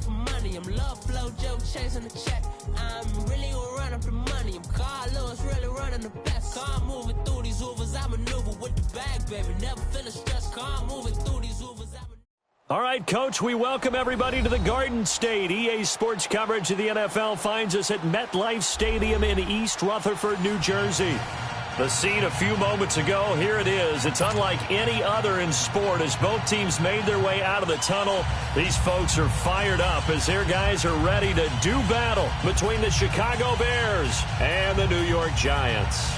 for money. I'm love flow, joke, chasing the check. I'm really gonna run up the money. I'm Carl Lewis, really running the best. Car moving through these Ubers, I maneuver with the bag, baby. Never feeling stressed. Car moving through these Ubers, All right, Coach, we welcome everybody to the Garden State. EA Sports coverage of the NFL finds us at MetLife Stadium in East Rutherford, New Jersey. The scene a few moments ago, here it is. It's unlike any other in sport as both teams made their way out of the tunnel. These folks are fired up as their guys are ready to do battle between the Chicago Bears and the New York Giants.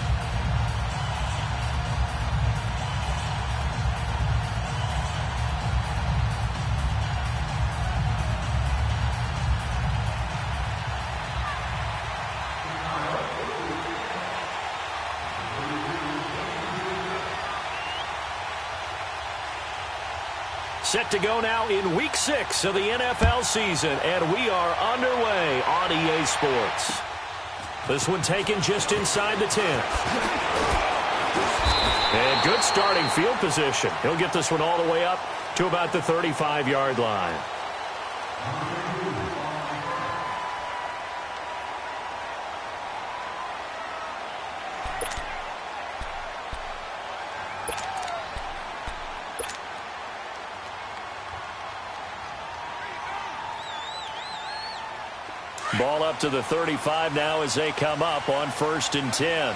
Set to go now in Week 6 of the NFL season, and we are underway on EA Sports. This one taken just inside the 10. And good starting field position. He'll get this one all the way up to about the 35-yard line. Ball up to the 35 now as they come up on 1st and 10.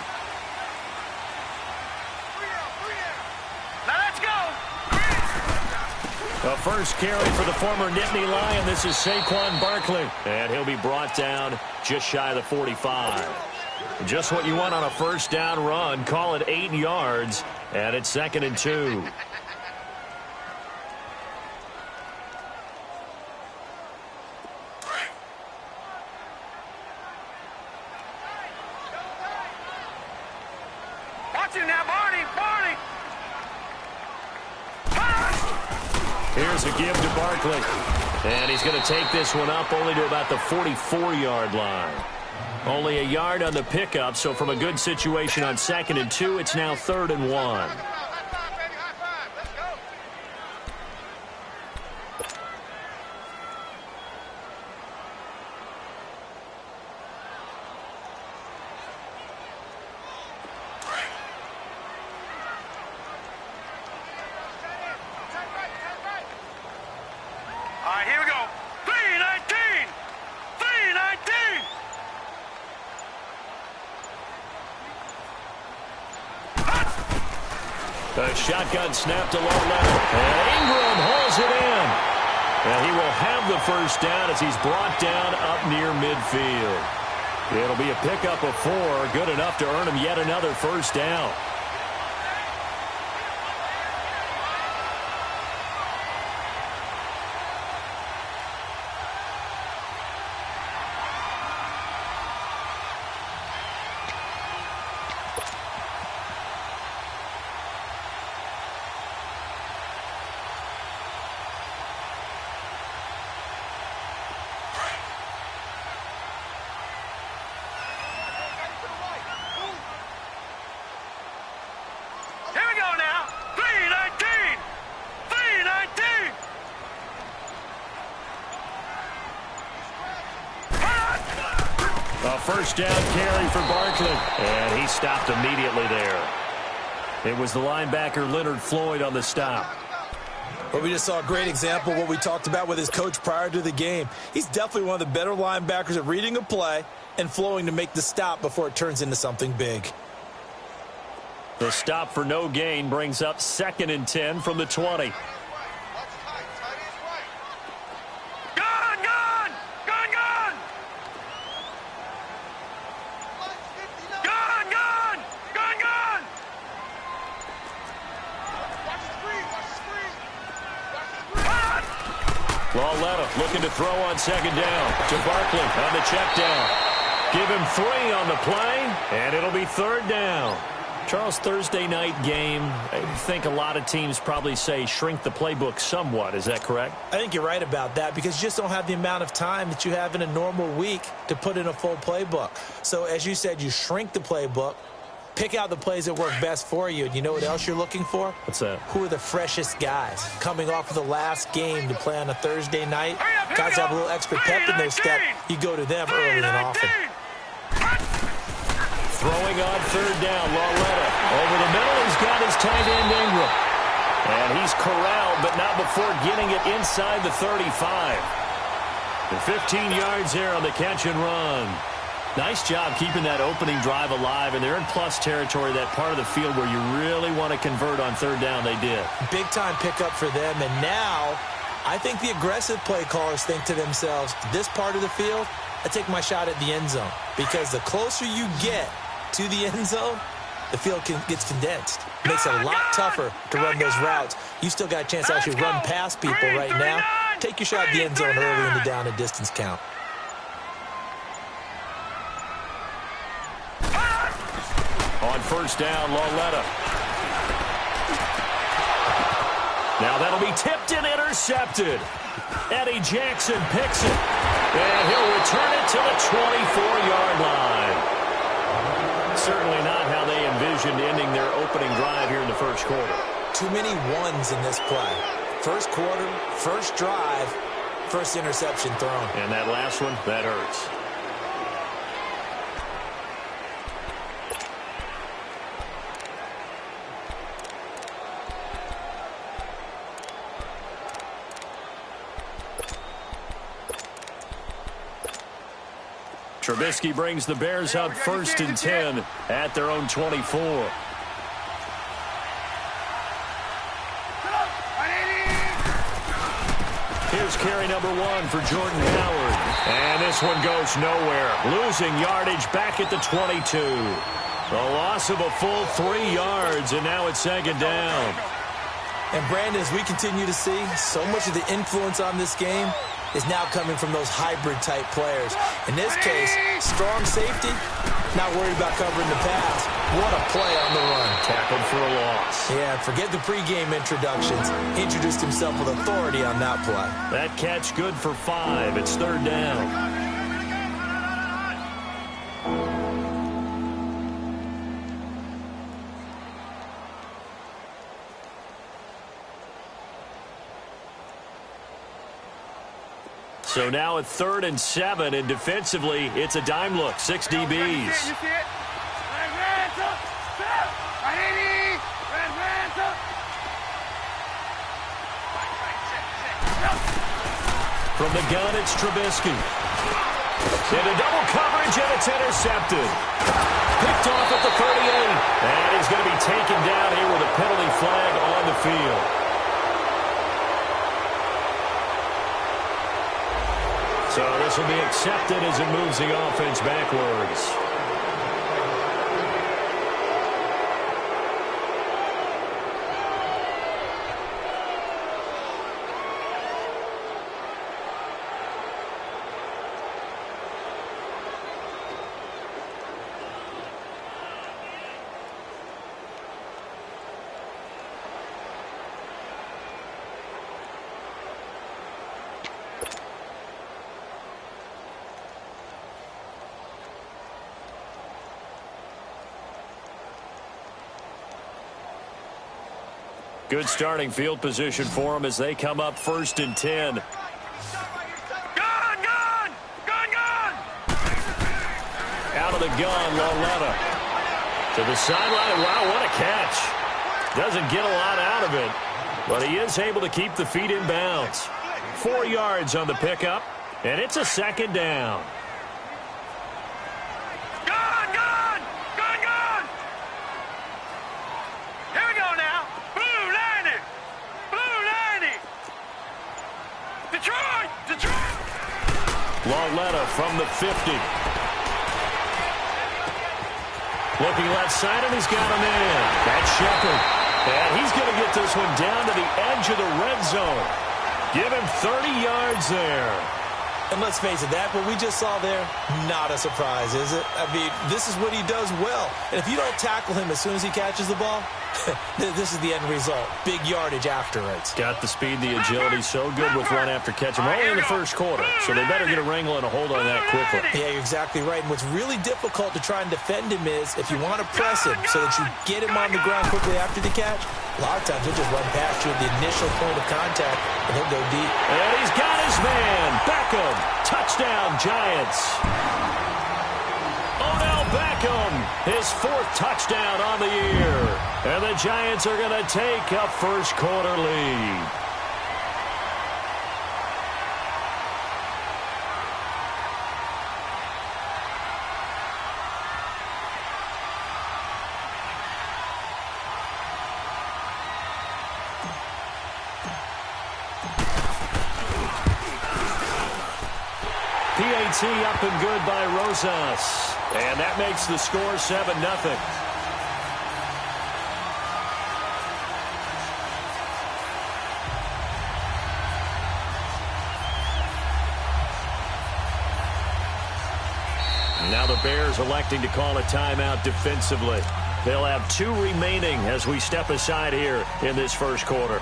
Now let's go. A first carry for the former Nittany Lion. This is Saquon Barkley. And he'll be brought down just shy of the 45. Just what you want on a first down run. Call it 8 yards. And it's 2nd and 2. Here's a give to Barkley. And he's going to take this one up only to about the 44-yard line. Only a yard on the pickup, so from a good situation on 2nd and 2, it's now 3rd and 1. The shotgun snapped to low left, and Ingram hauls it in. And he will have the first down as he's brought down up near midfield. It'll be a pickup of 4, good enough to earn him yet another first down. A first down carry for Barkley, and he stopped immediately there. It was the linebacker Leonard Floyd on the stop. But we just saw a great example of what we talked about with his coach prior to the game. He's definitely one of the better linebackers at reading a play and flowing to make the stop before it turns into something big. The stop for no gain brings up 2nd and 10 from the 20. Lauletta looking to throw on 2nd down to Barkley on the check down. Give him 3 on the play, and it'll be 3rd down. Charles, Thursday night game, I think a lot of teams probably say shrink the playbook somewhat. Is that correct? I think you're right about that because you just don't have the amount of time that you have in a normal week to put in a full playbook. So as you said, you shrink the playbook, Pick out the plays that work best for you. And you know what else you're looking for? What's that? Who are the freshest guys? Coming off of the last game to play on a Thursday night, guys have a little extra pep in their step. You go to them early and often. Throwing on third down, Lauletta. Over the middle, he's got his tight end Ingram. And he's corralled, but not before getting it inside the 35. And 15 yards there on the catch and run. Nice job keeping that opening drive alive, and they're in plus territory, that part of the field where you really want to convert on third down. They did. Big-time pickup for them, and now I think the aggressive play callers think to themselves, this part of the field, I take my shot at the end zone, because the closer you get to the end zone, the field gets condensed. It makes it a lot tougher to run those routes. You still got a chance to actually run past people right now. Take your shot at the end zone early in the down and distance count. On first down, Lauletta. Now that'll be tipped and intercepted. Eddie Jackson picks it. And he'll return it to the 24-yard line. Certainly not how they envisioned ending their opening drive here in the first quarter. Too many ones in this play. First quarter, first drive, first interception thrown. And that last one, that hurts. Trubisky brings the Bears up first and 10 at their own 24. Here's carry number 1 for Jordan Howard. And this one goes nowhere. Losing yardage back at the 22. The loss of a full 3 yards, and now it's second down. And Brandon, as we continue to see, so much of the influence on this game is now coming from those hybrid-type players. In this case, strong safety, not worried about covering the pass. What a play on the run. Tackled for a loss. Yeah, forget the pregame introductions. Introduced himself with authority on that play. That catch good for 5. It's third down. So now at 3rd and 7, and defensively, it's a dime look. 6 DBs. From the gun, it's Trubisky. Into double coverage, and it's intercepted. Picked off at the 38. And he's going to be taken down here with a penalty flag on the field. So this will be accepted as it moves the offense backwards. Good starting field position for them as they come up 1st and 10. Gun! Gun! Gun! Gun! Out of the gun, Lauletta. To the sideline. Wow, what a catch. Doesn't get a lot out of it, but he is able to keep the feet in bounds. 4 yards on the pickup, and it's a second down. Lauletta from the 50. Looking left side, and he's got him in. That's Shepard. And he's going to get this one down to the edge of the red zone. Give him 30 yards there. And let's face it, that what we just saw there, not a surprise, is it? I mean, this is what he does well. And if you don't tackle him as soon as he catches the ball, this is the end result. Big yardage afterwards. Got the speed, the agility, so good with run after catch. We're only in the first quarter, so they better get a wrangle and a hold on that quickly. Yeah, you're exactly right. And what's really difficult to try and defend him is if you want to press him so that you get him on the ground quickly after the catch, a lot of times he'll just run past you at the initial point of contact, and he'll go deep. And he's got his man. Beckham. Touchdown, Giants. Odell Beckham, his 4th touchdown on the year. And the Giants are going to take a first quarter lead. PAT up and good by Rosas. And that makes the score 7-0. Now the Bears electing to call a timeout defensively. They'll have 2 remaining as we step aside here in this first quarter.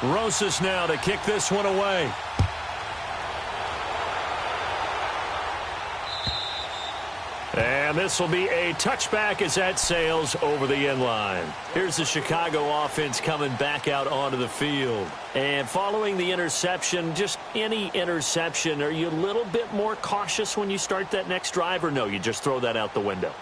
Rosas now to kick this one away. And this will be a touchback as that sails over the end line. Here's the Chicago offense coming back out onto the field. And following the interception, just any interception, are you a little bit more cautious when you start that next drive, or no, you just throw that out the window?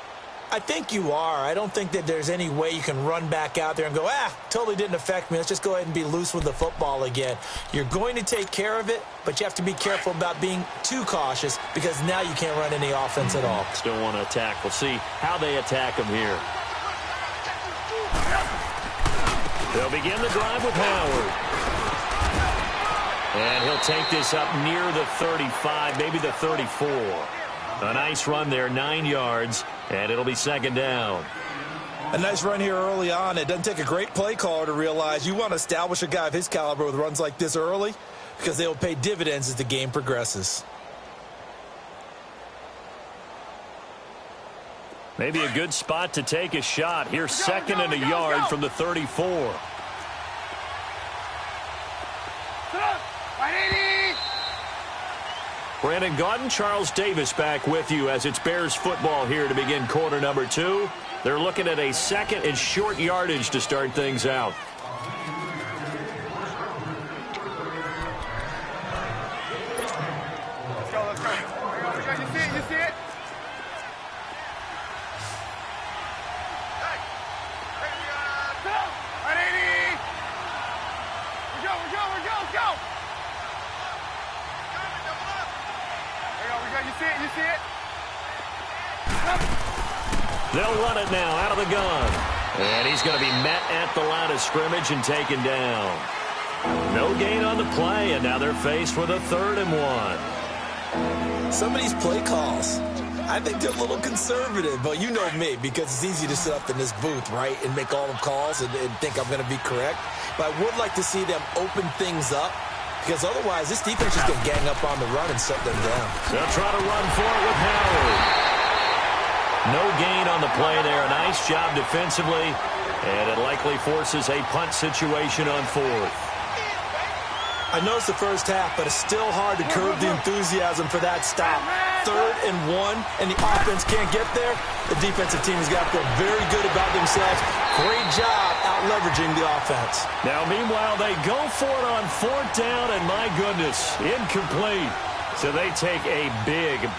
I think you are. I don't think that there's any way you can run back out there and go, totally didn't affect me. Let's just go ahead and be loose with the football again. You're going to take care of it, but you have to be careful about being too cautious because now you can't run any offense at all. Still want to attack. We'll see how they attack him here. They'll begin the drive with Howard. And he'll take this up near the 35, maybe the 34. A nice run there, 9 yards, and it'll be 2nd down. A nice run here early on. It doesn't take a great play caller to realize you want to establish a guy of his caliber with runs like this early because they will pay dividends as the game progresses. Maybe a good spot to take a shot. Here's 2nd and a yard from the 34. Brandon Gaudin, Charles Davis back with you as it's Bears football here to begin quarter number 2. They're looking at a 2nd and short yardage to start things out. Let's go, let's go. You see it, you see it? Hey, 180. We go, let's go. You see it, you see it? They'll run it now out of the gun. And he's going to be met at the line of scrimmage and taken down. No gain on the play, and now they're faced with a 3rd and 1. Some of these play calls, I think they're a little conservative, but you know me, because it's easy to sit up in this booth, right, and make all the calls and think I'm going to be correct. But I would like to see them open things up, because otherwise this defense is going to gang up on the run and shut them down. They'll try to run for it with Howard. No gain on the play there. A nice job defensively, and it likely forces a punt situation on 4th. I know it's the first half, but it's still hard to curb the enthusiasm for that stop. 3rd and 1, and the offense can't get there. The defensive team has got to feel very good about themselves. Great job out-leveraging the offense. Now, meanwhile, they go for it on 4th down, and my goodness, incomplete. So they take a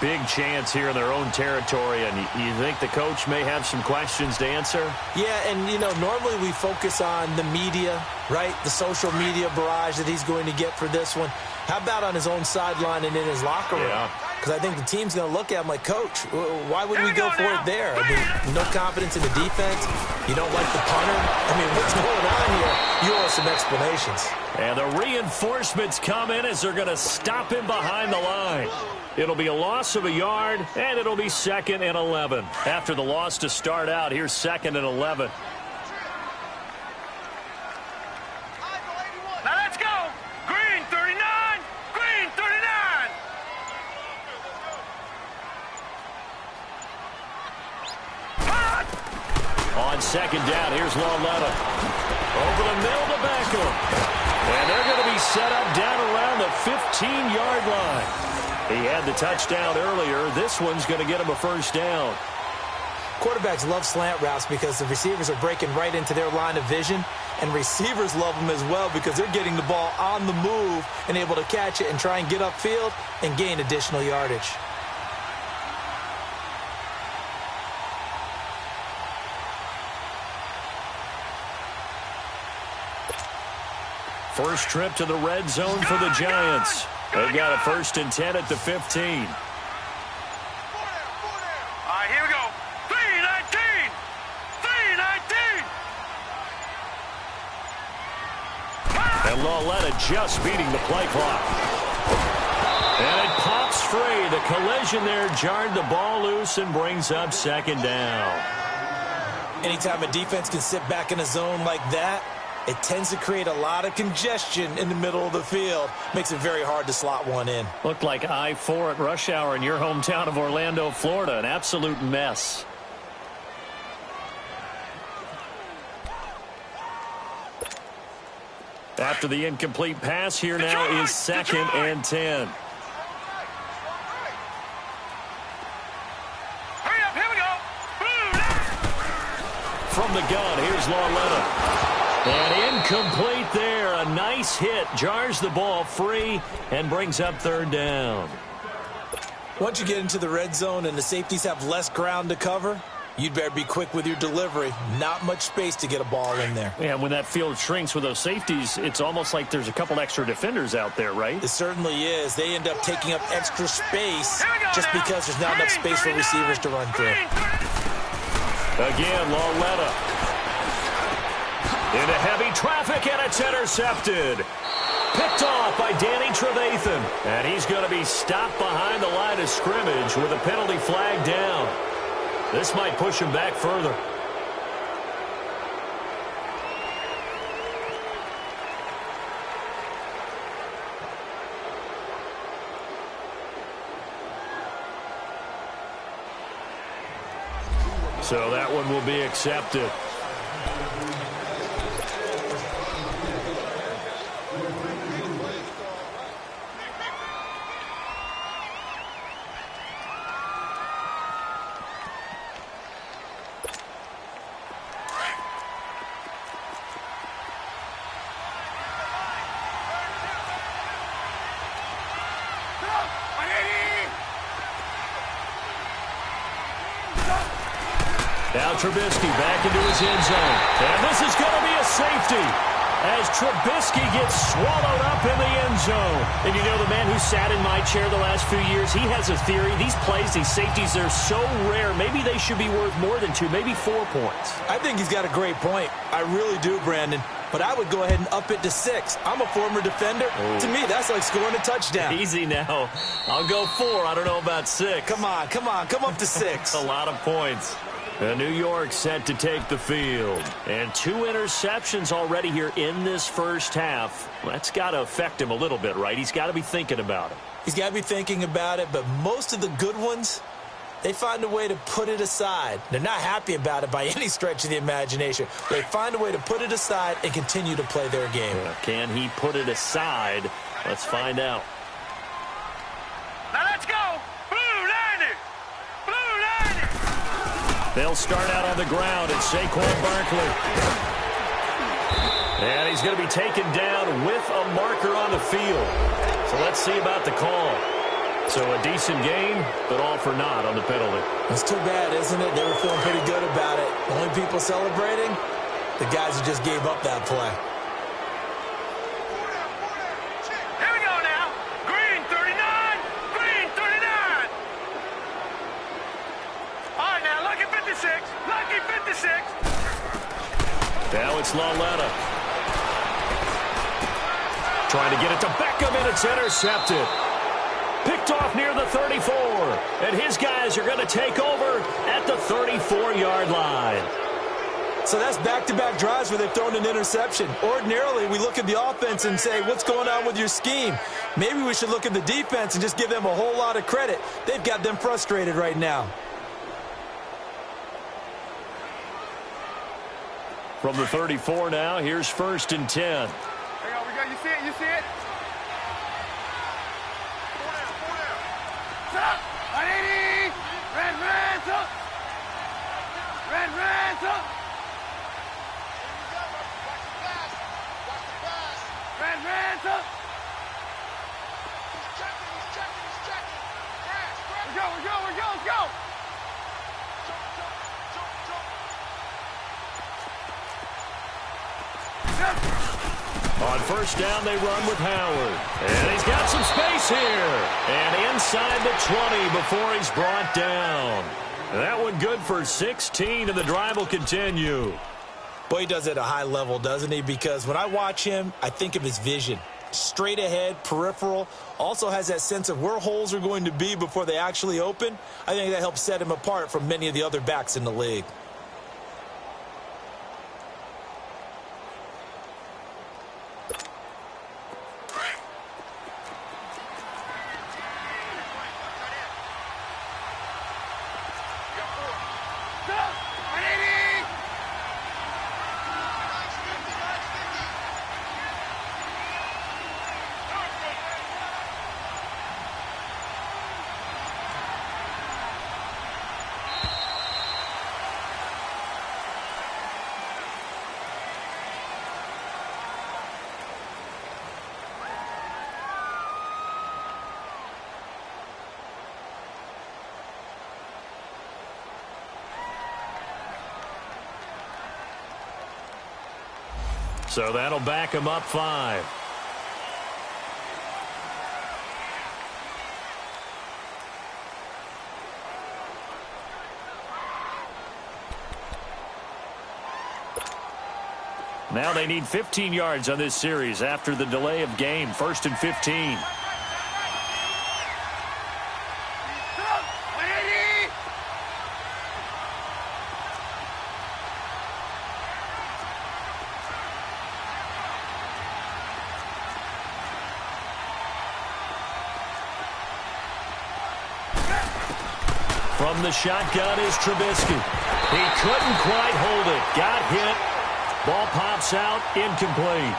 big chance here in their own territory, and you think the coach may have some questions to answer? Yeah, and, normally we focus on the media, right? The social media barrage that he's going to get for this one. How about on his own sideline and in his locker room? Yeah. Because I think the team's going to look at him like, Coach, why would we go for it there? I mean, no confidence in the defense. You don't like the punter. I mean, what's going on here? You owe us some explanations. And the reinforcements come in as they're going to stop him behind the line. It'll be a loss of a yard, and it'll be 2nd and 11. After the loss to start out, here's 2nd and 11. Now let's go. Green 39. Green 39. On 2nd down, here's Lawletta. Over the middle to Beckham. And they're going to be set up down around the 15-yard line. He had the touchdown earlier. This one's going to get him a first down. Quarterbacks love slant routes because the receivers are breaking right into their line of vision, and receivers love them as well because they're getting the ball on the move and able to catch it and try and get upfield and gain additional yardage. First trip to the red zone for the Giants. They've got a 1st and 10 at the 15. All right, here we go. 319. 319. And Lawletta just beating the play clock. And it pops free. The collision there jarred the ball loose and brings up 2nd down. Anytime a defense can sit back in a zone like that, it tends to create a lot of congestion in the middle of the field. Makes it very hard to slot one in. Looked like I-4 at rush hour in your hometown of Orlando, Florida. An absolute mess. After the incomplete pass, here now is 2nd and 10. Hurry up, here we go. From the gun, here's Lawletta. And incomplete there. A nice hit. Jars the ball free and brings up 3rd down. Once you get into the red zone and the safeties have less ground to cover, you'd better be quick with your delivery. Not much space to get a ball in there. Yeah, when that field shrinks with those safeties, it's almost like there's a couple extra defenders out there, right? It certainly is. They end up taking up extra space just because there's not enough space for receivers to run through. Again, Lawletta. Into heavy traffic, and it's intercepted. Picked off by Danny Trevathan. And he's going to be stopped behind the line of scrimmage with a penalty flag down. This might push him back further. So that one will be accepted. Now Trubisky back into his end zone. And this is going to be a safety as Trubisky gets swallowed up in the end zone. And you know, the man who sat in my chair the last few years, he has a theory. These plays, these safeties, they're so rare. Maybe they should be worth more than 2, maybe 4 points. I think he's got a great point. I really do, Brandon. But I would go ahead and up it to 6. I'm a former defender. Oh. To me, that's like scoring a touchdown. Easy now. I'll go 4. I don't know about 6. Come on. Come up to 6. A lot of points. New York set to take the field. And 2 interceptions already here in this first half. That's got to affect him a little bit, right? He's got to be thinking about it. He's got to be thinking about it, but most of the good ones, they find a way to put it aside. They're not happy about it by any stretch of the imagination. They find a way to put it aside and continue to play their game. Can he put it aside? Let's find out. Now let's go. Blue 90. Blue 90. They'll start out on the ground at Saquon Barkley. And he's going to be taken down with a marker on the field. So let's see about the call. So a decent game, but all for naught on the penalty. It's too bad, isn't it? They were feeling pretty good about it. The only people celebrating, the guys who just gave up that play. Here we go now. Green 39. Green 39. All right, now, lucky 56. Lucky 56. Now it's Laletta. Trying to get it to Beckham, and it's intercepted. Picked off near the 34. And his guys are going to take over at the 34-yard line. So that's back-to-back drives where they've thrown an interception. Ordinarily, we look at the offense and say, what's going on with your scheme? Maybe we should look at the defense and just give them a whole lot of credit. They've got them frustrated right now. From the 34 now, here's 1st and 10. Here we go. You see it? You see it? Up! 180! Red Reds up! Red Reds up! Red Reds up! He's checking. We go, let's go! On 1st down, they run with Howard. And he's got some space here. And inside the 20 before he's brought down. That one good for 16, and the drive will continue. Boy, he does it at a high level, doesn't he? Because when I watch him, I think of his vision. Straight ahead, peripheral. Also has that sense of where holes are going to be before they actually open. I think that helps set him apart from many of the other backs in the league. So that'll back him up 5. Now they need 15 yards on this series after the delay of game. 1st and 15. From the shotgun is Trubisky. He couldn't quite hold it. Got hit. Ball pops out. Incomplete.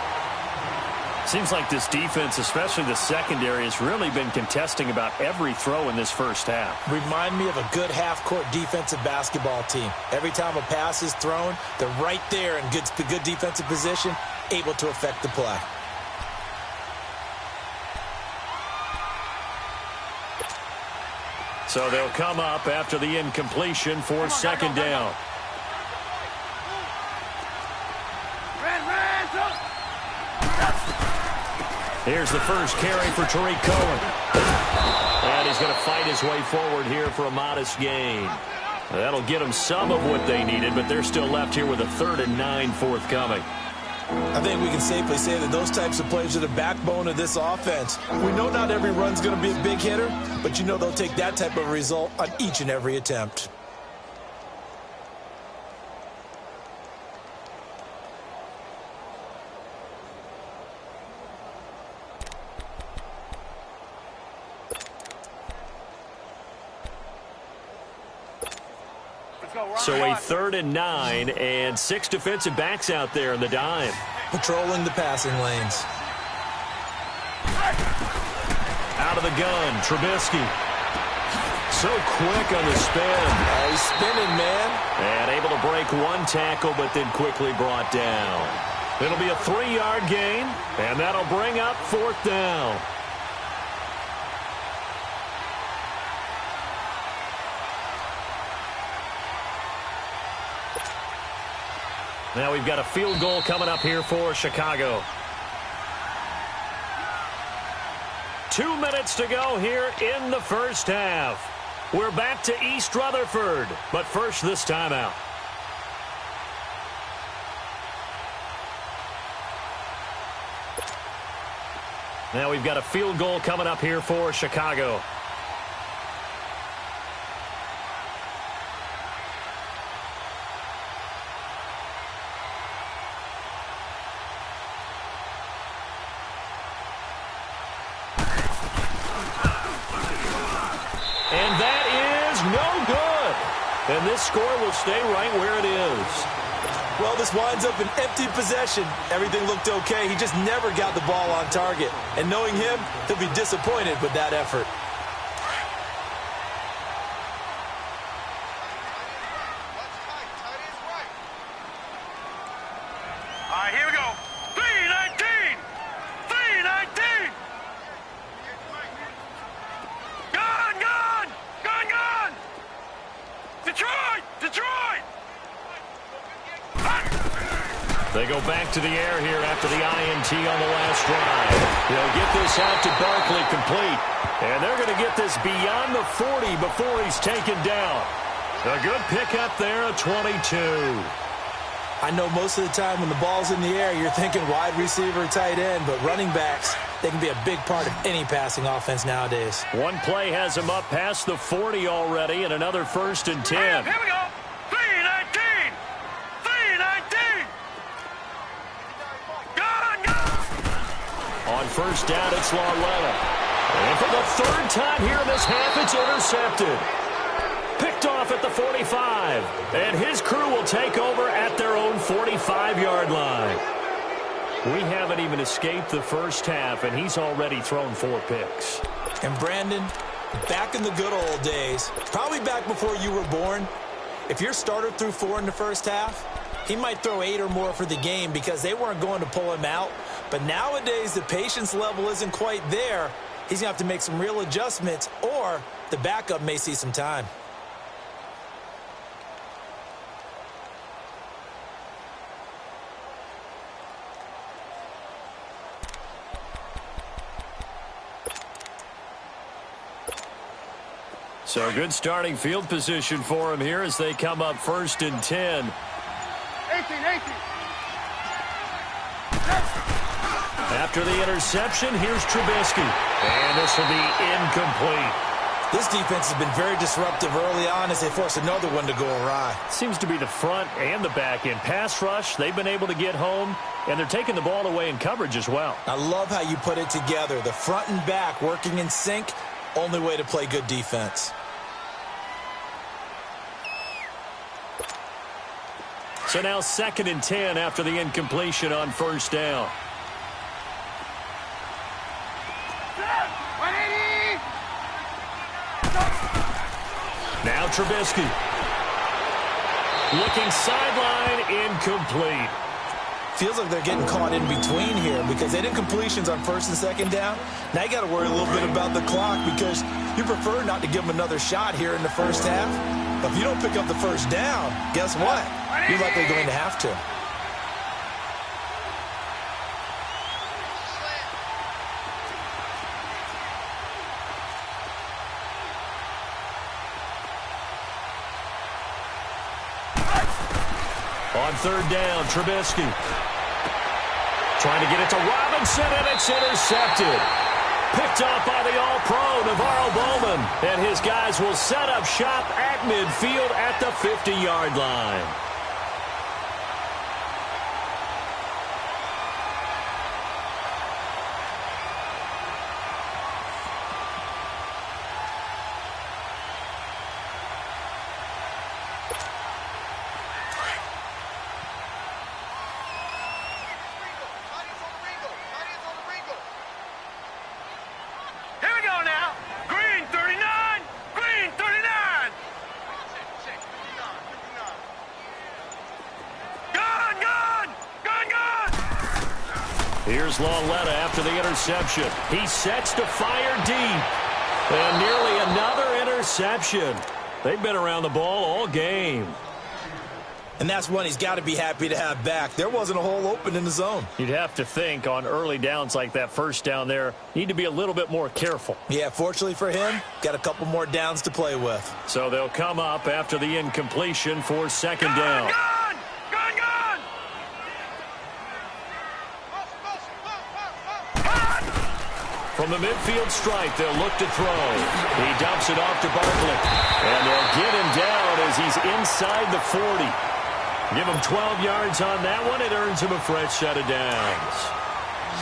Seems like this defense, especially the secondary, has really been contesting about every throw in this first half. Remind me of a good half-court defensive basketball team. Every time a pass is thrown, they're right there in good defensive position, able to affect the play. So they'll come up after the incompletion for 2nd down. Here's the first carry for Tariq Cohen. And he's going to fight his way forward here for a modest gain. That'll get them some of what they needed, but they're still left here with a 3rd and 9 forthcoming. I think we can safely say that those types of plays are the backbone of this offense. We know not every run's going to be a big hitter, but you know they'll take that type of result on each and every attempt. So a 3rd and 9 and 6 defensive backs out there in the dime. Patrolling the passing lanes. Out of the gun, Trubisky. So quick on the spin. He's spinning, man. And able to break one tackle, but then quickly brought down. It'll be a 3-yard gain, and that'll bring up 4th down. Now we've got a field goal coming up here for Chicago. 2 minutes to go here in the first half. We're back to East Rutherford, but first this timeout. Now we've got a field goal coming up here for Chicago. And that is no good. And this score will stay right where it is. Well, this winds up an empty possession. Everything looked okay. He just never got the ball on target. And knowing him, he'll be disappointed with that effort. All right, here we go. 3-19! 3-19! Gone, gone! Gone, gone! Detroit! Detroit! They go back to the air here after the INT on the last drive. They'll get this out to Barkley complete. And they're going to get this beyond the 40 before he's taken down. A good pickup there, a 22. I know most of the time when the ball's in the air, you're thinking wide receiver, tight end, but running backs, they can be a big part of any passing offense nowadays. One play has him up past the 40 already, and another 1st and 10. Here we go. 3-19! 3-19! Gone, gone! On first down, it's Lauletta. And for the third time here in this half, it's intercepted. Picked off at the 45. And his crew will take over at their own 45-yard line. We haven't even escaped the first half, and he's already thrown 4 picks. And Brandon, back in the good old days, probably back before you were born, if your starter threw 4 in the first half, he might throw 8 or more for the game because they weren't going to pull him out. But nowadays, the patience level isn't quite there. He's going to have to make some real adjustments, or the backup may see some time. So good starting field position for him here as they come up 1st and 10. 18. After the interception, here's Trubisky. And this will be incomplete. This defense has been very disruptive early on as they force another one to go awry. Seems to be the front and the back end. Pass rush, they've been able to get home, and they're taking the ball away in coverage as well. I love how you put it together. The front and back working in sync, only way to play good defense. So now 2nd and 10 after the incompletion on first down. 180! Now Trubisky. Looking sideline, incomplete. Feels like they're getting caught in between here because they did completions on 1st and 2nd down. Now you got to worry a little bit about the clock because you prefer not to give them another shot here in the first half. But if you don't pick up the first down, guess what? You're likely going to have to. On 3rd down, Trubisky. Trying to get it to Robinson, and it's intercepted. Picked off by the All-Pro, Navarro Bowman. And his guys will set up shop at midfield at the 50-yard line. Here's Lauletta after the interception. He sets to fire deep. And nearly another interception. They've been around the ball all game. and that's one he's got to be happy to have back. There wasn't a hole open in the zone. You'd have to think on early downs like that first down there, need to be a little bit more careful. Yeah, fortunately for him, got a couple more downs to play with. So they'll come up after the incompletion for second down. From the midfield stripe, they'll look to throw. He dumps it off to Barkley. And they'll get him down as he's inside the 40. Give him 12 yards on that one. It earns him a fresh set of downs.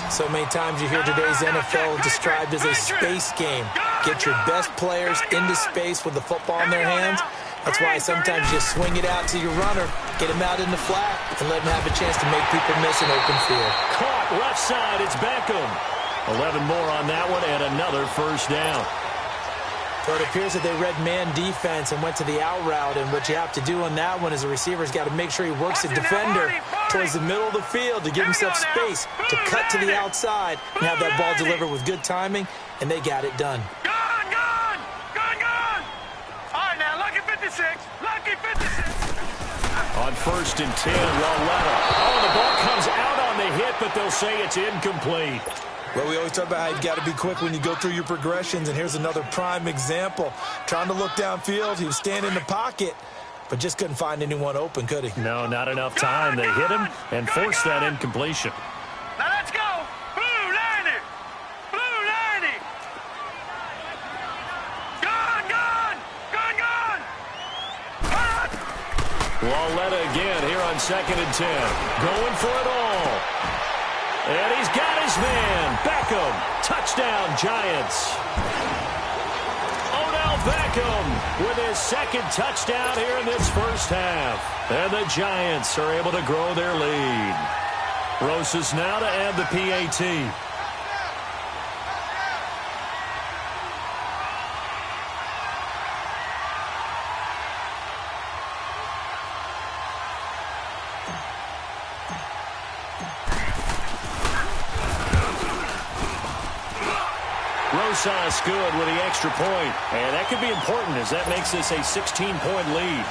So many times you hear today's NFL described as a space game. Get your best players into space with the football in their hands. That's why sometimes you swing it out to your runner, get him out in the flat, and let him have a chance to make people miss an open field. Caught left side. It's Beckham. 11 more on that one and another first down. So it appears that they read man defense and went to the out route, and what you have to do on that one is the receiver's got to make sure he works the defender towards the middle of the field to give himself space to cut to the outside and have that ball delivered with good timing, and they got it done. Gone! All right, now, lucky 56. Lucky 56. On first and 10, Walletta. Oh, the ball comes out on the hit, but they'll say it's incomplete. Well, we always talk about how you've got to be quick when you go through your progressions, and here's another prime example. Trying to look downfield, he was standing in the pocket, but just couldn't find anyone open, could he? No, not enough time. They hit him and forced that incompletion. Now let's go. Blue 90. Blue 90. Gone. Walletta again here on second and 10. Going for it all. And he's got his man. Beckham. Touchdown, Giants. Odell Beckham with his second touchdown here in this first half. And the Giants are able to grow their lead. Rosas now to add the PAT. Rosas good with the extra point. And that could be important as that makes this a 16-point lead.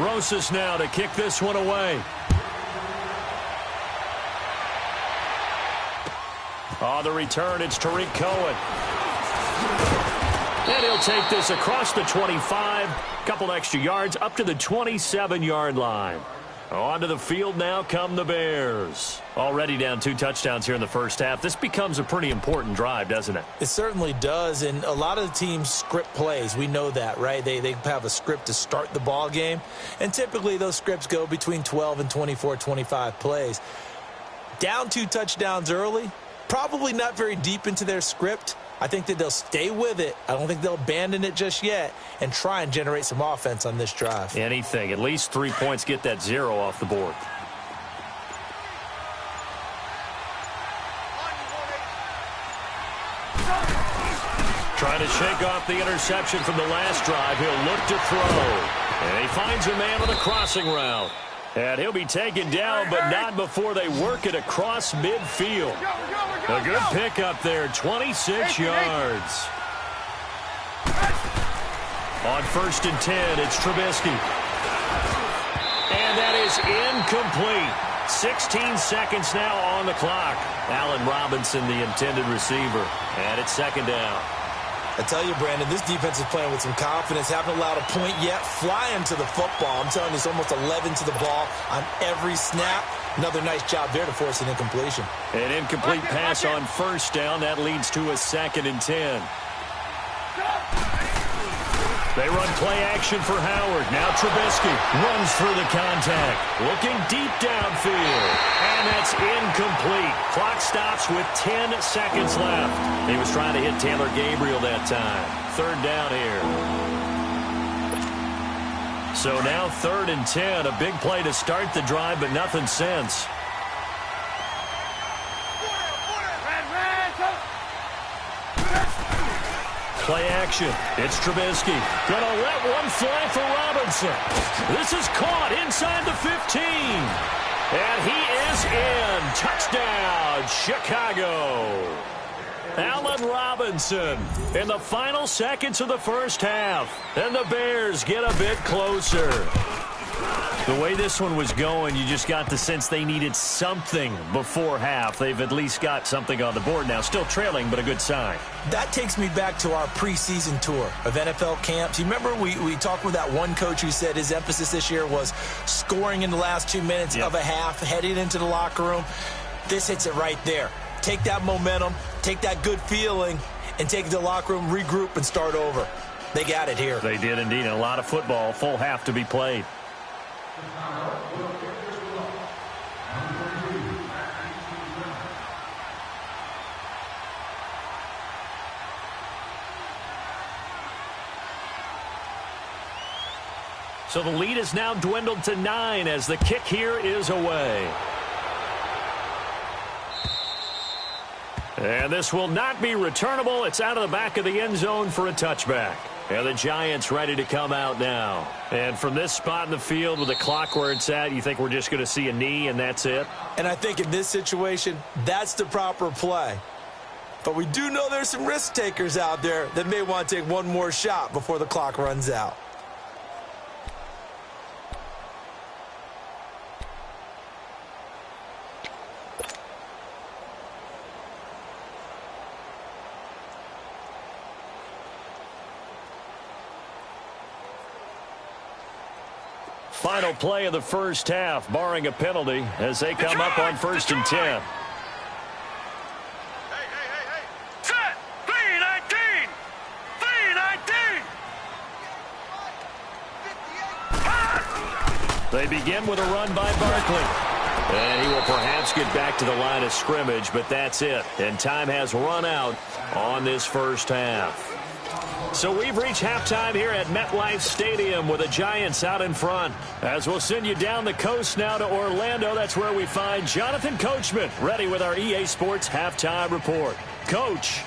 Rosas now to kick this one away. On the return, it's Tariq Cohen. And he'll take this across the 25. Couple extra yards up to the 27-yard line. Onto the field now come the Bears. Already down 2 touchdowns here in the first half. This becomes a pretty important drive, doesn't it? It certainly does, and a lot of the teams script plays. We know that, right? They have a script to start the ball game, and typically those scripts go between 12 and 24, 25 plays. Down 2 touchdowns early, probably not very deep into their script. I think that they'll stay with it. I don't think they'll abandon it just yet and try and generate some offense on this drive. Anything. At least 3 points, get that 0 off the board. Trying to shake off the interception from the last drive. He'll look to throw. And he finds a man on the crossing route. And he'll be taken down, but not before they work it across midfield. A good pickup there, 26 yards. On first and 10, it's Trubisky. And that is incomplete. 16 seconds now on the clock. Allen Robinson, the intended receiver. And it's second down. I tell you, Brandon, this defense is playing with some confidence. Haven't allowed a point yet. Flying to the football. I'm telling you, it's almost 11 to the ball on every snap. Another nice job there to force an incompletion. An incomplete pass on first down. That leads to a second and 10. They run play action for Howard. Now Trubisky runs through the contact. Looking deep downfield. And that's incomplete. Clock stops with 10 seconds left. He was trying to hit Taylor Gabriel that time. Third down here. So now 3rd and 10. A big play to start the drive, but nothing since. Play action. It's Trubisky. Gonna let one fly for Robinson. This is caught inside the 15. And he is in. Touchdown, Chicago. Allen Robinson in the final seconds of the first half. And the Bears get a bit closer. The way this one was going, you just got the sense they needed something before half. They've at least got something on the board now. Still trailing, but a good sign. That takes me back to our preseason tour of NFL camps. You remember we talked with that one coach who said his emphasis this year was scoring in the last 2 minutes of a half, heading into the locker room. This hits it right there. Take that momentum, take that good feeling, and take it to the locker room, regroup, and start over. They got it here. They did indeed. A lot of football, full half to be played. So the lead is now dwindled to 9 as the kick here is away. And this will not be returnable. It's out of the back of the end zone for a touchback. And the Giants ready to come out now. And from this spot in the field with the clock where it's at, you think we're just going to see a knee and that's it? And I think in this situation, that's the proper play. But we do know there's some risk takers out there that may want to take one more shot before the clock runs out. Final play of the first half, barring a penalty, as they come up on 1st and 10. Hey. Set. 3-19. 3-19. They begin with a run by Barkley. And he will perhaps get back to the line of scrimmage, but that's it. And time has run out on this first half. So we've reached halftime here at MetLife Stadium with the Giants out in front. As we'll send you down the coast now to Orlando, that's where we find Jonathan Coachman ready with our EA Sports Halftime Report. Coach.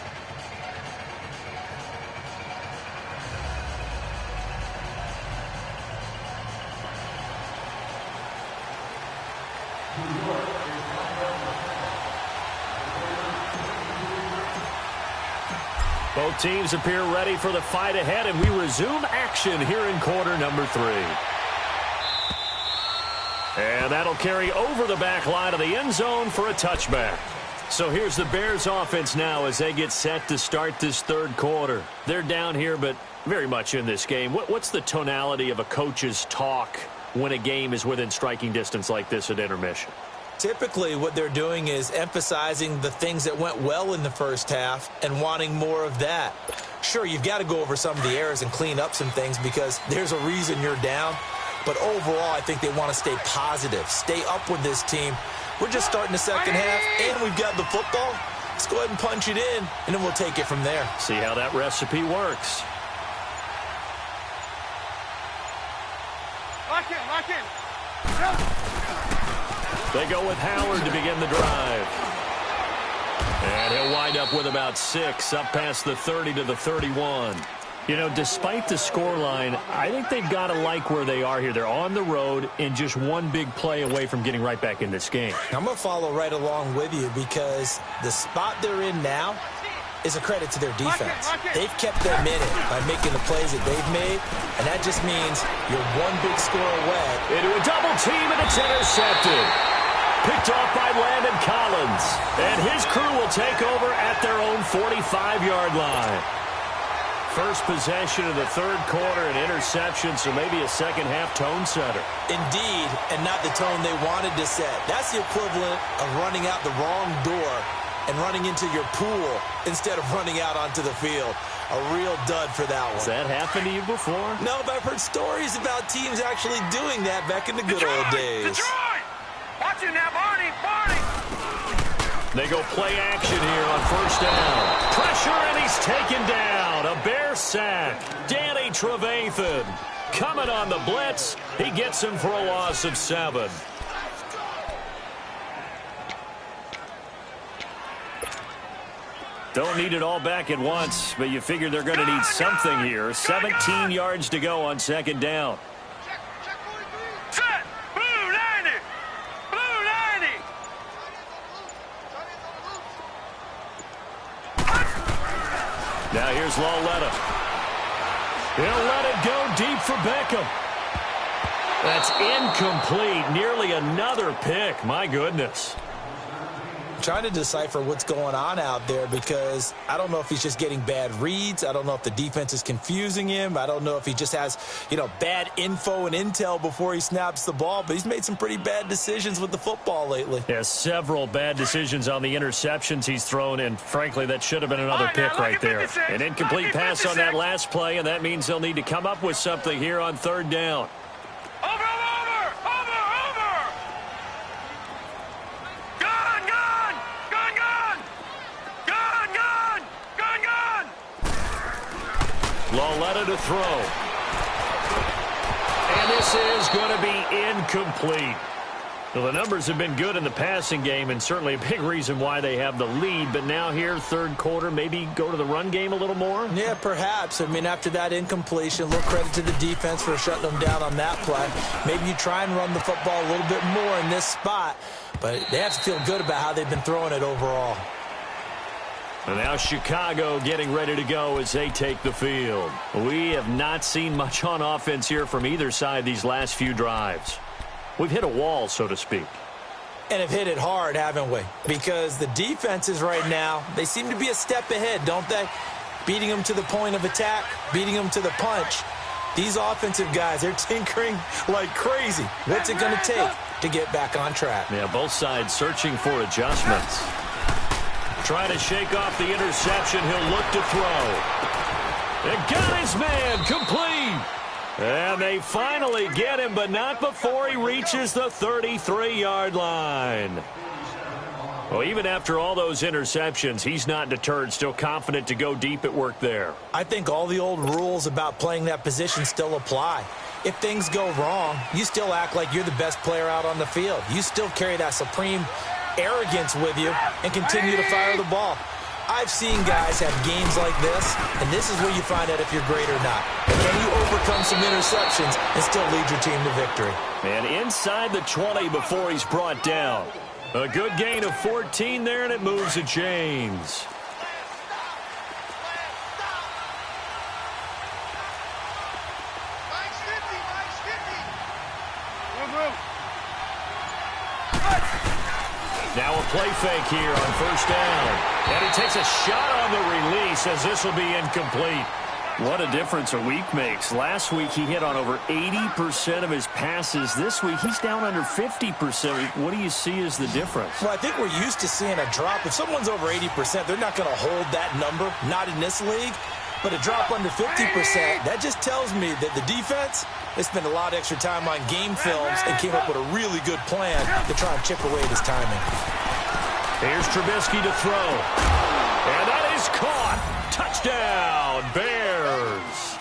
Both teams appear ready for the fight ahead, and we resume action here in quarter number 3. And that'll carry over the back line of the end zone for a touchback. So here's the Bears offense now as they get set to start this third quarter. They're down here, but very much in this game. What's the tonality of a coach's talk when a game is within striking distance like this at intermission? Typically, what they're doing is emphasizing the things that went well in the first half and wanting more of that. Sure, you've got to go over some of the errors and clean up some things because there's a reason you're down. But overall, I think they want to stay positive, stay up with this team. We're just starting the second half, and we've got the football. Let's go ahead and punch it in, and then we'll take it from there. See how that recipe works. Lock in. They go with Howard to begin the drive. And he'll wind up with about 6, up past the 30 to the 31. You know, despite the scoreline, I think they've got to like where they are here. They're on the road and just one big play away from getting right back in this game. I'm going to follow right along with you because the spot they're in now is a credit to their defense. They've kept them in it by making the plays that they've made, and that just means you're one big score away. Into a double team, and it's intercepted. Picked off by Landon Collins. And his crew will take over at their own 45-yard line. First possession of the third quarter, an interception, so maybe a second-half tone setter. Indeed, and not the tone they wanted to set. That's the equivalent of running out the wrong door and running into your pool instead of running out onto the field. A real dud for that one. Has that happened to you before? No, but I've heard stories about teams actually doing that back in the good old days. Detroit! Watch it now, Barney! They go play action here on first down. Pressure, and he's taken down. A Bear sack. Danny Trevathan coming on the blitz. He gets him for a loss of 7. Don't need it all back at once, but you figure they're going to need something here. 17 yards to go on second down. Set. Blue 90. Blue 90. Now here's Lawletta. He'll let it go deep for Beckham. That's incomplete. Nearly another pick. My goodness. Trying to decipher what's going on out there because I don't know if he's just getting bad reads. I don't know if the defense is confusing him. I don't know if he just has, bad info and intel before he snaps the ball. But he's made some pretty bad decisions with the football lately. Yeah, several bad decisions on the interceptions he's thrown, and frankly, that should have been another pick right there. An incomplete pass on that last play, and that means they'll need to come up with something here on third down. Lawletta to throw. And this is going to be incomplete. Well, the numbers have been good in the passing game and certainly a big reason why they have the lead. But now here, third quarter, maybe go to the run game a little more? Yeah, perhaps. I mean, after that incompletion, a little credit to the defense for shutting them down on that play. Maybe you try and run the football a little bit more in this spot. But they have to feel good about how they've been throwing it overall. And now Chicago getting ready to go as they take the field. We have not seen much on offense here from either side these last few drives. We've hit a wall, so to speak. And have hit it hard, haven't we? Because the defenses right now, they seem to be a step ahead, don't they? Beating them to the point of attack, beating them to the punch. These offensive guys, they're tinkering like crazy. What's it going to take to get back on track? Yeah, both sides searching for adjustments. Trying to shake off the interception. He'll look to throw. And got his man complete. And they finally get him, but not before he reaches the 33-yard line. Well, even after all those interceptions, he's not deterred, still confident to go deep at work there. I think all the old rules about playing that position still apply. If things go wrong, you still act like you're the best player out on the field. You still carry that supreme arrogance with you and continue to fire the ball. I've seen guys have games like this, and this is where you find out if you're great or not. Can you overcome some interceptions and still lead your team to victory? And inside the 20 before he's brought down. A good gain of 14 there, and it moves the chains. Now a play fake here on first down. And he takes a shot on the release as this will be incomplete. What a difference a week makes. Last week he hit on over 80% of his passes. This week he's down under 50%. What do you see as the difference? Well, I think we're used to seeing a drop. If someone's over 80%, they're not going to hold that number, not in this league. But a drop under 50%, that just tells me that the defense, they spent a lot of extra time on game films and came up with a really good plan to try and chip away at his timing. Here's Trubisky to throw. And that is caught. Touchdown, Bears.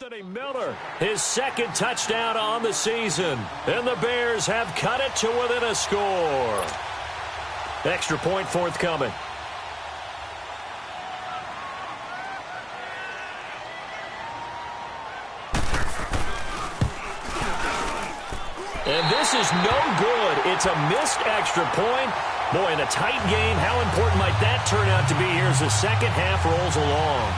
Anthony Miller, his second touchdown on the season. And the Bears have cut it to within a score. Extra point forthcoming. And this is no good. It's a missed extra point. Boy, in a tight game, how important might that turn out to be here as the second half rolls along?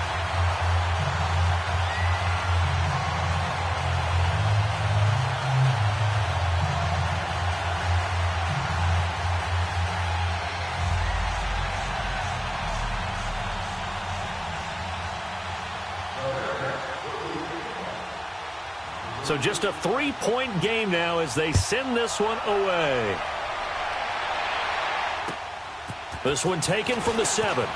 So just a 3-point game now as they send this one away. This one taken from the 7.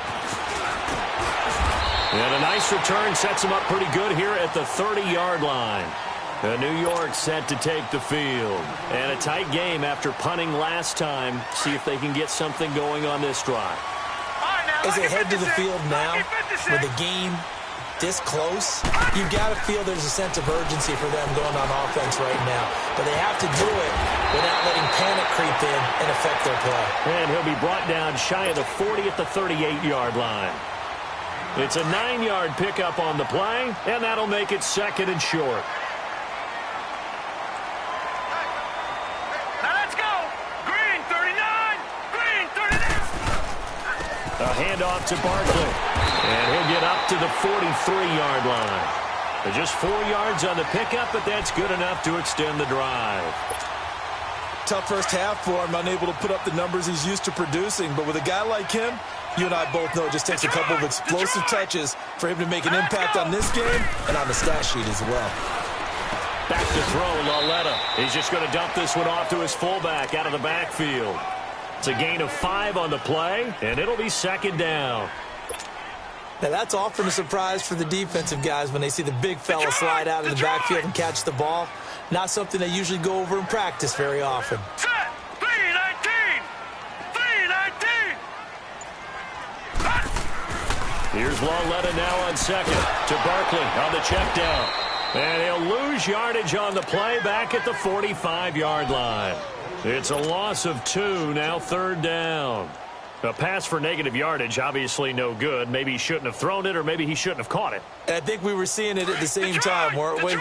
And a nice return sets them up pretty good here at the 30-yard line. New York set to take the field. And a tight game after punting last time. See if they can get something going on this drive. As they head to the field now, with the game this close, you've got to feel there's a sense of urgency for them going on offense right now. But they have to do it without letting panic creep in and affect their play. And he'll be brought down shy of the 40 at the 38-yard line. It's a 9-yard pickup on the play, and that'll make it second and short. Now let's go! Green 39! Green 39! A handoff to Barkley. And he'll get up to the 43-yard line. Just 4 yards on the pickup, but that's good enough to extend the drive. Tough first half for him, unable to put up the numbers he's used to producing. But with a guy like him, you and I both know it just takes a couple of explosive touches for him to make an impact on this game and on the stat sheet as well. Back to throw, Lauletta. He's just going to dump this one off to his fullback out of the backfield. It's a gain of 5 on the play, and it'll be second down. Now, that's often a surprise for the defensive guys when they see the big fella slide out of the backfield and catch the ball. Not something they usually go over in practice very often. Set! 319! 319! Here's Lauletta now on second to Barkley on the check down. And he'll lose yardage on the play back at the 45-yard line. It's a loss of 2, now third down. A pass for negative yardage, obviously no good. Maybe he shouldn't have thrown it, or maybe he shouldn't have caught it. I think we were seeing it at the same time, weren't we?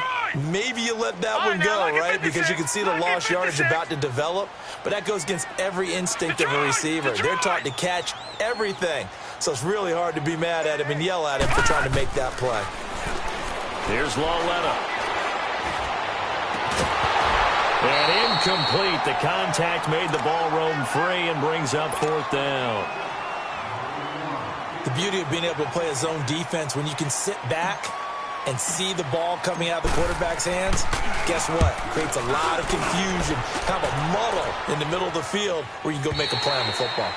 Maybe you let that one go, right? Because you can see the lost yardage about to develop. But that goes against every instinct of a receiver. They're taught to catch everything. So it's really hard to be mad at him and yell at him for trying to make that play. Here's Lauletta. And incomplete. The contact made the ball roam free and brings up fourth down. The beauty of being able to play a zone defense when you can sit back and see the ball coming out of the quarterback's hands, guess what? Creates a lot of confusion, kind of a muddle in the middle of the field where you can go make a play on the football.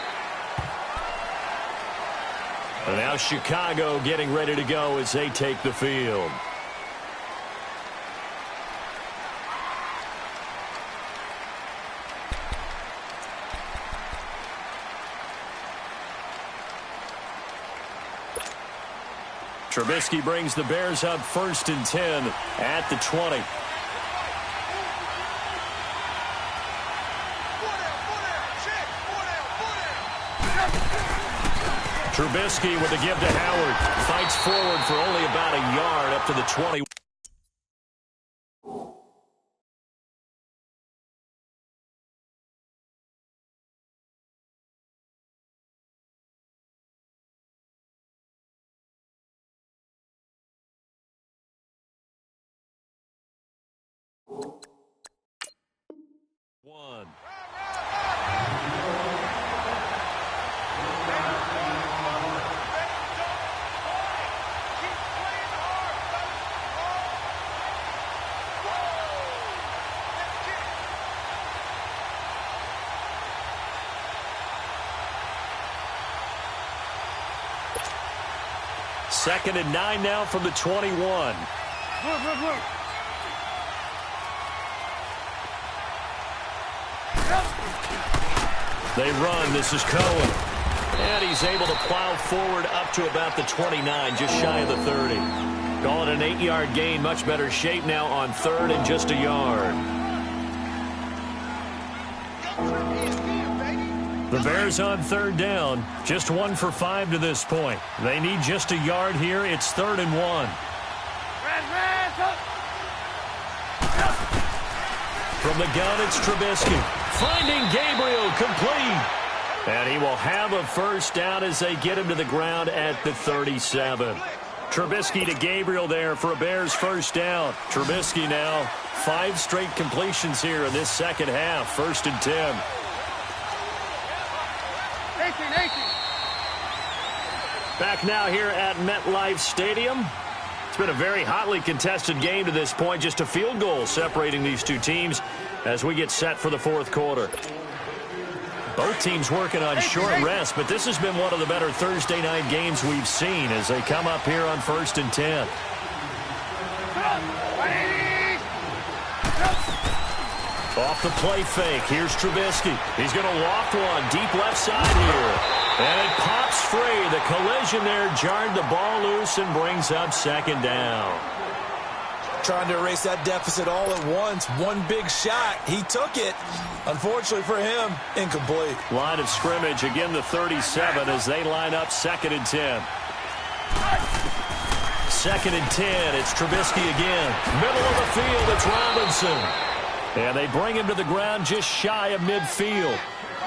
And now Chicago getting ready to go as they take the field. Trubisky brings the Bears up 1st and 10 at the 20. Trubisky with a give to Howard. Fights forward for only about a yard up to the 20. One. Second and 9 now from the 21. They run. This is Cohen. And he's able to plow forward up to about the 29, just shy of the 30. Call it an 8-yard gain. Much better shape now on 3rd and just a yard. The Bears on 3rd down. Just 1 for 5 to this point. They need just a yard here. It's 3rd and 1. From the gun, it's Trubisky. Finding Gabriel, complete. And he will have a first down as they get him to the ground at the 37. Trubisky to Gabriel there for a Bears first down. Trubisky now 5 straight completions here in this second half. 1st and 10. 18. Back now here at MetLife Stadium. It's been a very hotly contested game to this point. Just a field goal separating these two teams as we get set for the 4th quarter. Both teams working on short rest, but this has been one of the better Thursday night games we've seen as they come up here on 1st and 10. Off the play fake. Here's Trubisky. He's going to loft one deep left side here. And it pops free. The collision there jarred the ball loose and brings up 2nd down. Trying to erase that deficit all at once. One big shot. He took it. Unfortunately for him, incomplete. Line of scrimmage, again the 37 as they line up 2nd and 10. 2nd and 10. It's Trubisky again. Middle of the field, it's Robinson. And they bring him to the ground just shy of midfield.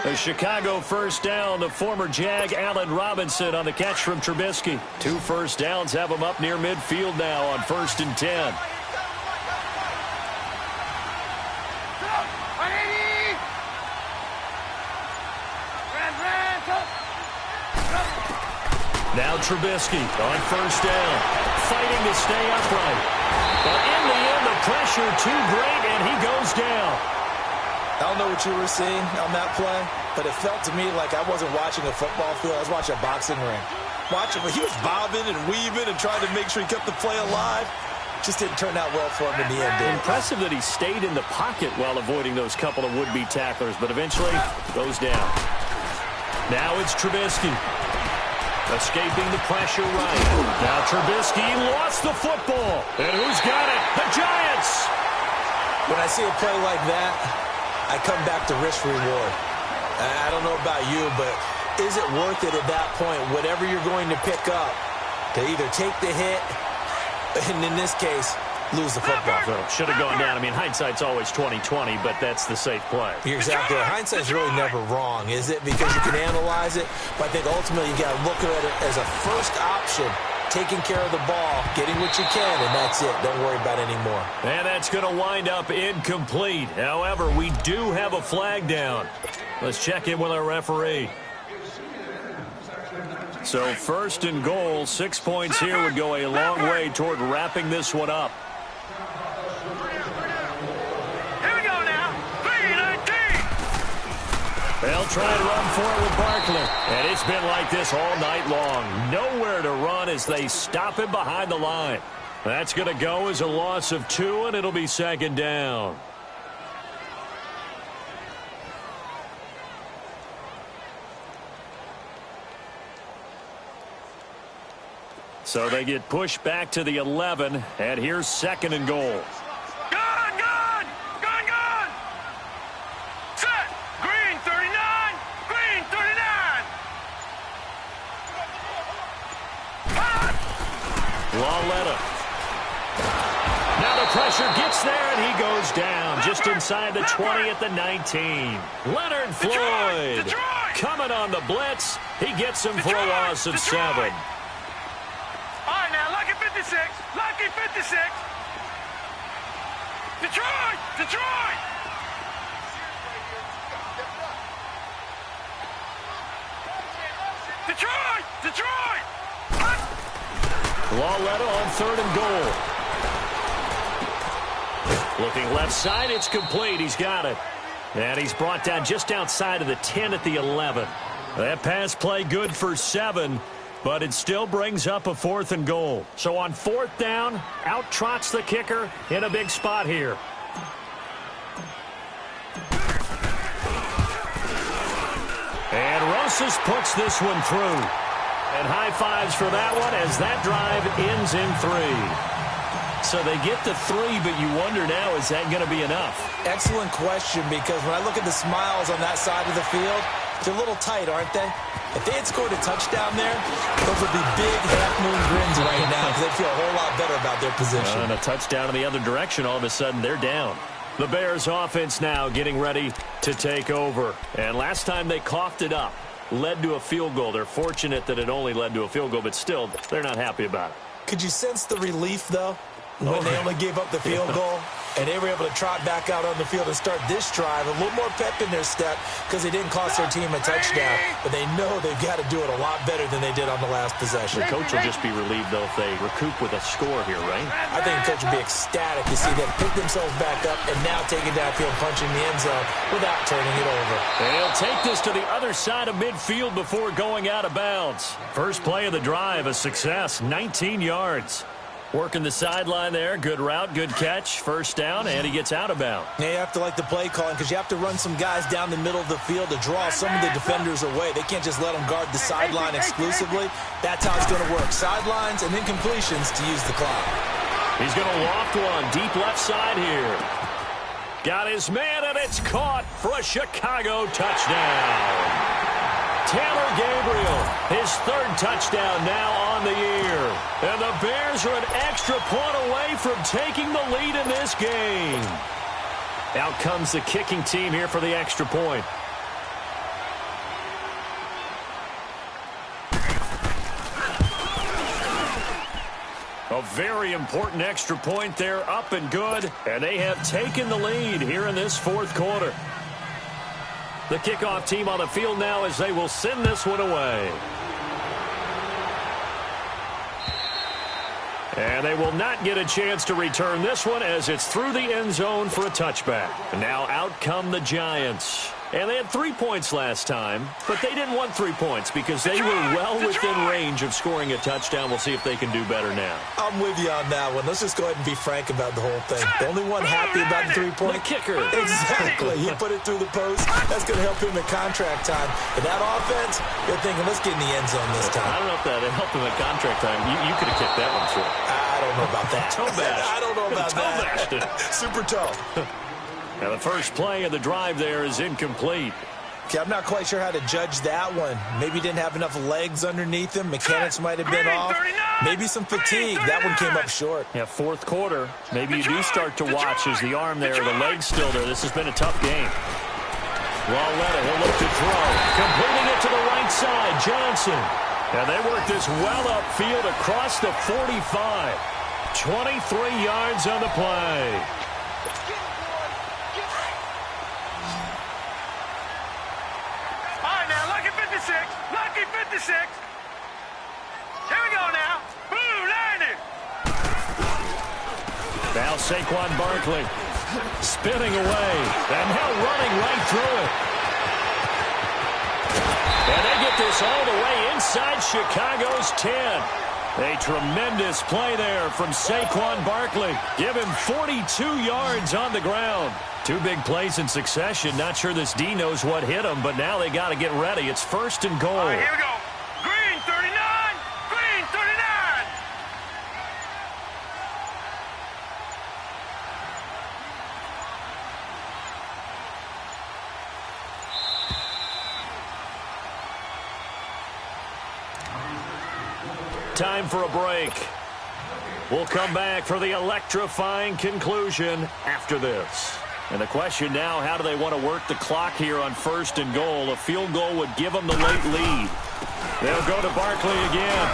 The Chicago first down, the former Jag Allen Robinson on the catch from Trubisky. 2 first downs have him up near midfield now on 1st and 10. Now Trubisky on first down, fighting to stay upright. But in the end, the pressure too great, and he goes down. I don't know what you were seeing on that play, but it felt to me like I wasn't watching a football field. I was watching a boxing ring. He was bobbing and weaving and trying to make sure he kept the play alive. Just didn't turn out well for him in the end. Impressive that he stayed in the pocket while avoiding those couple of would-be tacklers, but eventually goes down. Now it's Trubisky. Escaping the pressure right. Now Trubisky lost the football. And who's got it? The Giants! When I see a play like that, I come back to risk reward. I don't know about you, but is it worth it at that point, whatever you're going to pick up, to either take the hit, and in this case, lose the football? So should have gone down. I mean, hindsight's always 20/20, but that's the safe play. You're exactly right. Hindsight's really never wrong, is it? Because you can analyze it, but I think ultimately you got to look at it as a first option, taking care of the ball, getting what you can, and that's it. Don't worry about it anymore. And that's going to wind up incomplete. However, we do have a flag down. Let's check in with our referee. So 1st and goal, 6 points here would go a long way toward wrapping this one up. Here we go now. 3-19. They'll try and run for it with Barkley. And it's been like this all night long. Nowhere to run as they stop him behind the line. That's going to go as a loss of 2, and it'll be 2nd down. So they get pushed back to the 11, and here's 2nd and goal. Gone! Set! Green 39! Green 39! Lauletta. Now the pressure gets there, and he goes down just inside the 20 at the 19. Leonard Floyd Detroit! coming on the blitz. He gets him for a loss of 7. All right, now, lucky 56. Lucky 56. Detroit! Detroit! Detroit! Detroit! Lauletta on 3rd and goal. Looking left side, it's complete. He's got it. And he's brought down just outside of the 10 at the 11. That pass play good for 7. But it still brings up a 4th and goal. So on 4th down, out trots the kicker in a big spot here. And Rosas puts this one through. And high fives for that one as that drive ends in 3. So they get the 3, but you wonder now, is that going to be enough? Excellent question, because when I look at the smiles on that side of the field, they're a little tight, aren't they? If they had scored a touchdown there, those would be big half-moon grins right now because they'd feel a whole lot better about their position. And a touchdown in the other direction, all of a sudden they're down. The Bears offense now getting ready to take over. And last time they coughed it up, led to a field goal. They're fortunate that it only led to a field goal, but still, they're not happy about it. Could you sense the relief, though, when they only gave up the field goal? And they were able to trot back out on the field and start this drive. A little more pep in their step because they didn't cost their team a touchdown. But they know they've got to do it a lot better than they did on the last possession. The coach will just be relieved, though, if they recoup with a score here, right? I think the coach will be ecstatic to see them pick themselves back up and now take it downfield, punching the end zone without turning it over. They'll take this to the other side of midfield before going out of bounds. First play of the drive, a success, 19 yards. Working the sideline there. Good route, good catch. First down, and he gets out of bounds. Yeah, you have to like the play calling because you have to run some guys down the middle of the field to draw some of the defenders away. They can't just let them guard the sideline exclusively. That's how it's going to work. Sidelines and then completions to use the clock. He's going to loft one deep left side here. Got his man, and it's caught for a Chicago touchdown. Taylor Gabriel, his third touchdown now on the year. And the Bears are an extra point away from taking the lead in this game. Out comes the kicking team here for the extra point. A very important extra point there, up and good. And they have taken the lead here in this fourth quarter. The kickoff team on the field now as they will send this one away. And they will not get a chance to return this one as it's through the end zone for a touchback. And now out come the Giants. And they had 3 points last time, but they didn't want 3 points because they were well within range of scoring a touchdown. We'll see if they can do better now. I'm with you on that one. Let's just go ahead and be frank about the whole thing. The only one happy about the 3-point. The kicker. Exactly. He put it through the post. That's going to help him in contract time. But that offense, you're thinking, let's get in the end zone this time. I don't know if that helped him at contract time. You could have kicked that one through. I don't know about that. Toe bash. I don't know about that. Super toe. Now the first play of the drive there is incomplete. Okay, I'm not quite sure how to judge that one. Maybe didn't have enough legs underneath him. Mechanics might have been off. Maybe some fatigue. That one came up short. Yeah, fourth quarter. Maybe you do start to watch as the arm there, the leg's still there. This has been a tough game. Walletta, he'll look to throw. Completing it to the right side, Johnson. And they work this well upfield across the 45. 23 yards on the play. Lucky 56. Here we go now. Boom, 90. Now Saquon Barkley spinning away. And now running right through it. And they get this all the way inside Chicago's 10. A tremendous play there from Saquon Barkley. Give him 42 yards on the ground. 2 big plays in succession. Not sure this D knows what hit him, but now they got to get ready. It's first and goal. All right, here we go. Green 39. Green 39. Time for a break. We'll come back for the electrifying conclusion after this. And the question now, how do they want to work the clock here on first and goal? A field goal would give them the late lead. They'll go to Barkley again.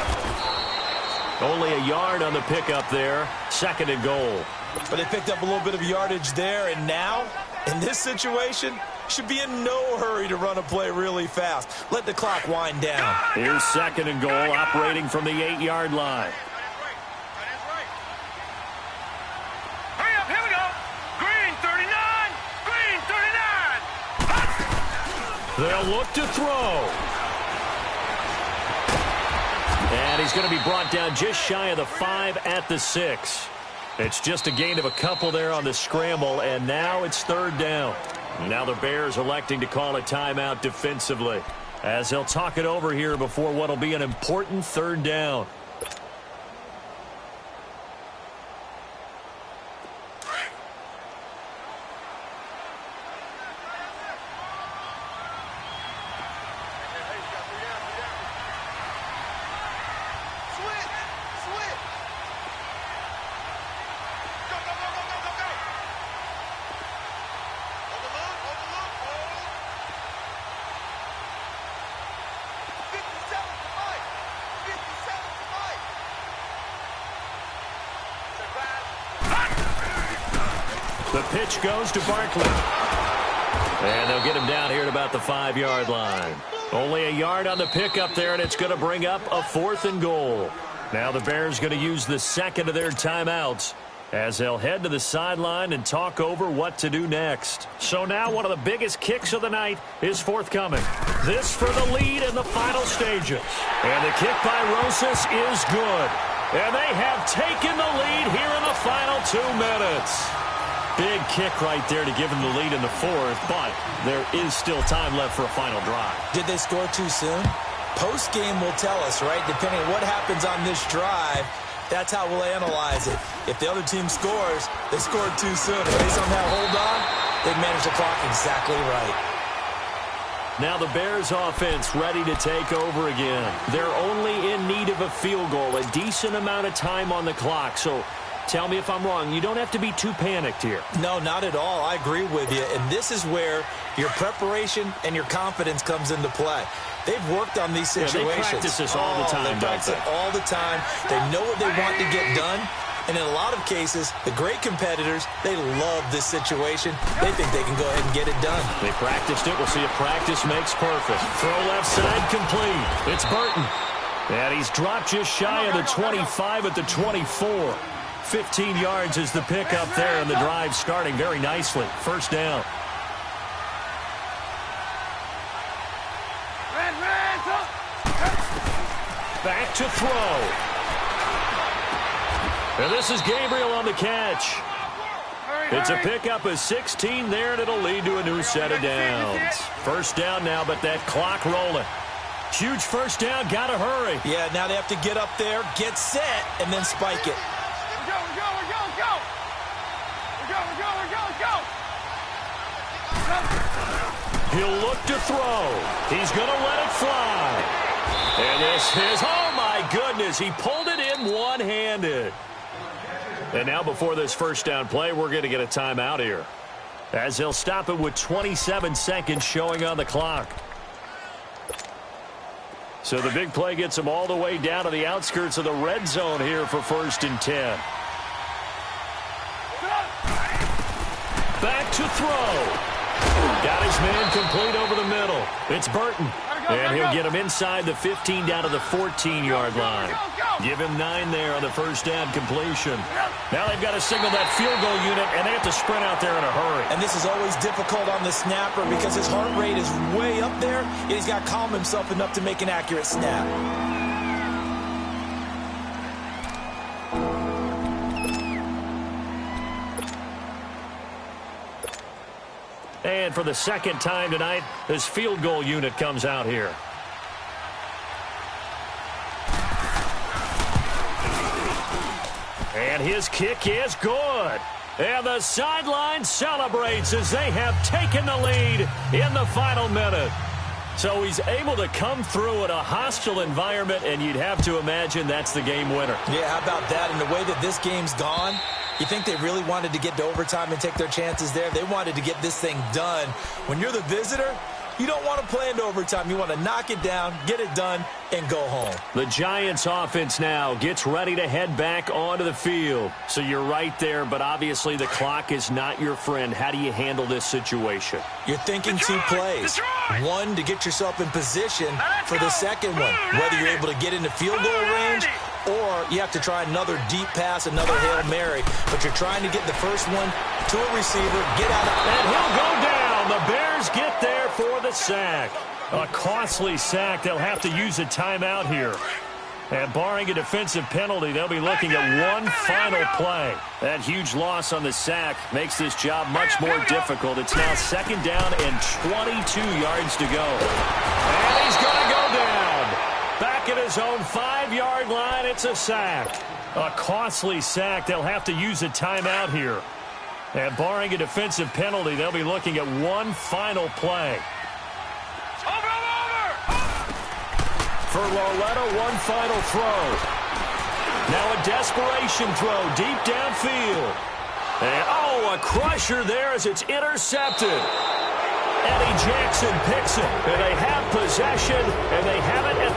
Only a yard on the pickup there. Second and goal. But they picked up a little bit of yardage there, and now, in this situation, should be in no hurry to run a play really fast. Let the clock wind down. Here's second and goal, operating from the 8-yard line. Hurry up, here we go. Green 39. Green 39. They'll look to throw. And he's going to be brought down just shy of the 5 at the 6. It's just a gain of a couple there on the scramble, and now it's third down. Now the Bears electing to call a timeout defensively as they'll talk it over here before what will be an important third down. The pitch goes to Barkley. And they'll get him down here at about the 5-yard line. Only a yard on the pickup there, and it's going to bring up a 4th and goal. Now the Bears going to use the second of their timeouts as they'll head to the sideline and talk over what to do next. So now one of the biggest kicks of the night is forthcoming. This for the lead in the final stages. And the kick by Rosas is good. And they have taken the lead here in the final 2 minutes. Big kick right there to give them the lead in the 4th, but there is still time left for a final drive. Did they score too soon? Post-game will tell us, right? Depending on what happens on this drive, that's how we'll analyze it. If the other team scores, they scored too soon. If they somehow hold on, they manage the clock exactly right. Now the Bears offense ready to take over again. They're only in need of a field goal, a decent amount of time on the clock. So tell me if I'm wrong. You don't have to be too panicked here. No, not at all. I agree with you. And this is where your preparation and your confidence comes into play. They've worked on these situations. Yeah, they practice this all the time, They practice it all the time. They know what they want to get done. And in a lot of cases, the great competitors, they love this situation. They think they can go ahead and get it done. They practiced it. We'll see if practice makes perfect. Throw left side complete. It's Burton. And he's dropped just shy of the 25 at the 24. 15 yards is the pickup there, and the drive starting very nicely. First down. Back to throw. And this is Gabriel on the catch. It's a pickup of 16 there, and it'll lead to a new set of downs. First down now, but that clock rolling. Huge first down, gotta hurry. Yeah, now they have to get up there, get set, and then spike it. He'll look to throw. He's going to let it fly. And this is, oh my goodness, he pulled it in one-handed. And now before this first down play, we're going to get a timeout here, as they'll stop it with 27 seconds showing on the clock. So the big play gets them all the way down to the outskirts of the red zone here for 1st and 10. Back to throw. Got his man complete over the middle. It's Burton. And he'll get him inside the 15 down to the 14-yard line. Give him 9 there on the first down completion. Now they've got to signal that field goal unit, and they have to sprint out there in a hurry. And this is always difficult on the snapper because his heart rate is way up there, and he's got to calm himself enough to make an accurate snap. And for the second time tonight, this field goal unit comes out here. And his kick is good. And the sideline celebrates as they have taken the lead in the final minute. So he's able to come through in a hostile environment, and you'd have to imagine that's the game winner. Yeah, how about that? And the way that this game's gone, you think they really wanted to get to overtime and take their chances there? They wanted to get this thing done. When you're the visitor, you don't want to play into overtime. You want to knock it down, get it done, and go home. The Giants offense now gets ready to head back onto the field. So you're right there, but obviously the clock is not your friend. How do you handle this situation? You're thinking 2 plays. One, to get yourself in position for the second one. Whether you're able to get into field goal range or you have to try another deep pass, another Hail Mary. But you're trying to get the first one to a receiver, get out of it. And he'll go down. The Bears get there for the sack. A costly sack. They'll have to use a timeout here. And barring a defensive penalty, they'll be looking at one final play. That huge loss on the sack makes this job much more difficult. It's now second down and 22 yards to go. And he's going to go down. Back at his own 5-yard line, it's a sack. A costly sack. They'll have to use a timeout here. And barring a defensive penalty, they'll be looking at one final play. For Lauletta, one final throw. Now a desperation throw deep downfield. And, oh, a crusher there as it's intercepted. Eddie Jackson picks it. And they have possession, and they have it at